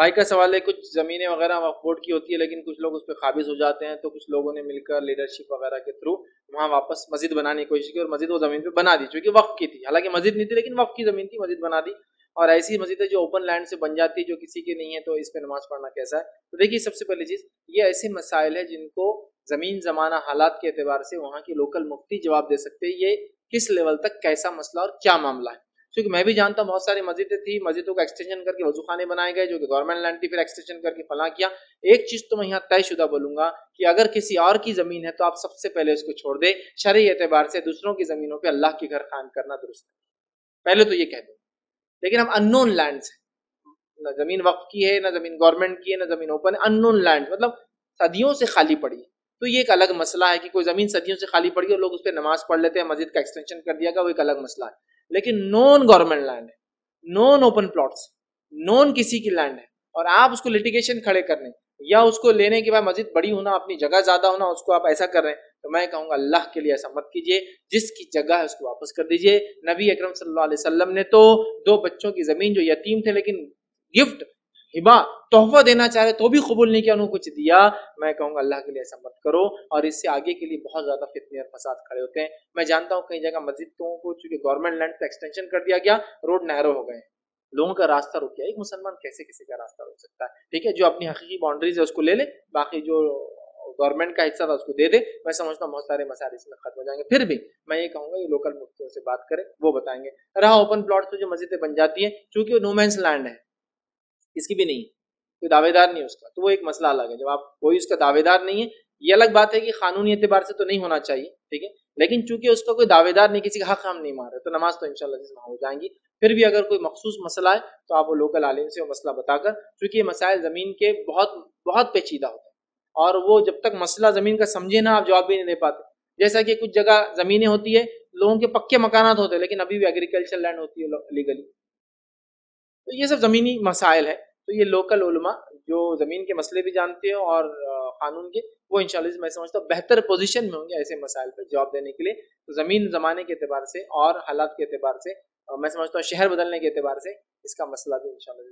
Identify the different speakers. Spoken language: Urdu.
Speaker 1: بھائی کا سوال ہے کچھ زمینیں وغیرہ وقف بورڈ کی ہوتی ہے لیکن کچھ لوگ اس پہ قابض ہو جاتے ہیں، تو کچھ لوگوں نے مل کر لیڈرشپ وغیرہ کے تھرو وہاں واپس مسجد بنانے کی کوشش کی اور مسجد وہ زمین پہ بنا دی، چونکہ وقف کی تھی، حالانکہ مسجد نہیں تھی لیکن وقف کی زمین تھی، مسجد بنا دی۔ اور ایسی مسجدیں جو اوپن لینڈ سے بن جاتی ہے، جو کسی کی نہیں ہے، تو اس پہ نماز پڑھنا کیسا ہے؟ تو دیکھیے سب سے پہلی چیز، یہ ایسے مسائل ہیں جن کو زمین زمانہ حالات کے اعتبار سے وہاں کی لوکل مفتی جواب دے سکتے ہیں، یہ کس لیول تک کیسا مسئلہ اور کیا معاملہ ہے۔ کیونکہ میں بھی جانتا ہوں بہت ساری مسجدیں تھی، مسجدوں کا ایکسٹینشن کر کے وضو خانے بنائے گئے جو کہ گورنمنٹ لینڈ تھی، پھر ایکسٹینشن کر کے فلاں کیا۔ ایک چیز تو میں یہاں طے شدہ بولوں گا کہ اگر کسی اور کی زمین ہے تو آپ سب سے پہلے اس کو چھوڑ دیں، شرعی اعتبار سے دوسروں کی زمینوں پہ اللہ کے گھر قائم کرنا درست ہے، پہلے تو یہ کہہ دیں۔ لیکن ہم ان نون لینڈ سے، نہ زمین وقف کی ہے، نہ زمین گورنمنٹ کی ہے، نہ زمین اوپن ہے، ان نون لینڈ مطلب صدیوں سے خالی پڑی ہے، تو یہ ایک الگ مسئلہ ہے کہ کوئی زمین صدیوں سے خالی پڑی ہے اور لوگ اس پہ نماز پڑھ لیتے ہیں، مسجد کا ایکسٹینشن کر دیا گیا، وہ ایک الگ مسئلہ ہے۔ لیکن نون گورنمنٹ لینڈ ہے، نون اوپن پلاٹس، نون کسی کی لینڈ ہے، اور آپ اس کو لٹیگیشن کھڑے کرنے یا اس کو لینے کے بعد مسجد بڑی ہونا، اپنی جگہ زیادہ ہونا، اس کو آپ ایسا کر رہے ہیں، تو میں کہوں گا اللہ کے لیے ایسا مت کیجیے، جس کی جگہ ہے اس کو واپس کر دیجیے۔ نبی اکرم صلی اللہ علیہ وسلم نے تو 2 بچوں کی زمین جو یتیم تھے لیکن گفٹ ہبا تحفہ دینا چاہ رہے تو بھی قبول نہیں کیا، انہوں کچھ دیا۔ میں کہوں گا اللہ کے لیے ایسا مت کرو، اور اس سے آگے کے لیے بہت زیادہ فتنے اور فساد کھڑے ہوتے ہیں۔ میں جانتا ہوں کئی جگہ مسجدوں کو چونکہ گورنمنٹ لینڈ پہ ایکسٹینشن کر دیا گیا، روڈ نیرو ہو گئے، لوگوں کا راستہ رک گیا۔ ایک مسلمان کیسے کسی کا راستہ روک سکتا ہے؟ ٹھیک ہے، جو اپنی حقیقی باؤنڈریز ہے اس کو لے لے، باقی جو گورنمنٹ کا حصہ تھا اس کو دے دے۔ میں سمجھتا ہوں بہت سارے مسائل اس میں ختم ہو جائیں گے۔ پھر بھی میں یہ کہوں گا یہ لوکل مفتیوں سے بات کریں، وہ بتائیں گے۔ رہا اوپن پلاٹ تو جو مسجدیں بن جاتی ہیں، چونکہ وہ نو مینس لینڈ ہے، اس کی بھی نہیں ہے، کوئی دعوے دار نہیں ہے اس کا، تو وہ ایک مسئلہ الگ ہے۔ جب آپ کوئی اس کا دعوے دار نہیں ہے، یہ الگ بات ہے کہ قانونی اعتبار سے تو نہیں ہونا چاہیے، ٹھیک ہے، لیکن چونکہ اس کا کوئی دعوے دار نہیں، کسی کا حق ہم نہیں مار رہے، تو نماز تو انشاءاللہ وہاں ہو جائیں گی۔ پھر بھی اگر کوئی مخصوص مسئلہ ہے تو آپ وہ لوکل عالم سے وہ مسئلہ بتا کر، چونکہ یہ مسائل زمین کے بہت بہت پیچیدہ ہوتے ہیں، اور وہ جب تک مسئلہ زمین کا سمجھے نا آپ جواب بھی نہیں دے پاتے۔ جیسا کہ کچھ جگہ زمینیں ہوتی ہے، لوگوں کے پکے مکانات ہوتے ہیں لیکن ابھی بھی ایگریکلچر لینڈ ہوتی ہے لیگلی، تو یہ سب زمینی مسائل ہے۔ تو یہ لوکل علماء جو زمین کے مسئلے بھی جانتے ہیں اور قانون کے، وہ انشاءاللہ میں سمجھتا ہوں بہتر پوزیشن میں ہوں گے ایسے مسائل پہ جواب دینے کے لیے۔ تو زمین زمانے کے اعتبار سے اور حالات کے اعتبار سے میں سمجھتا ہوں شہر بدلنے کے اعتبار سے اس کا مسئلہ بھی انشاءاللہ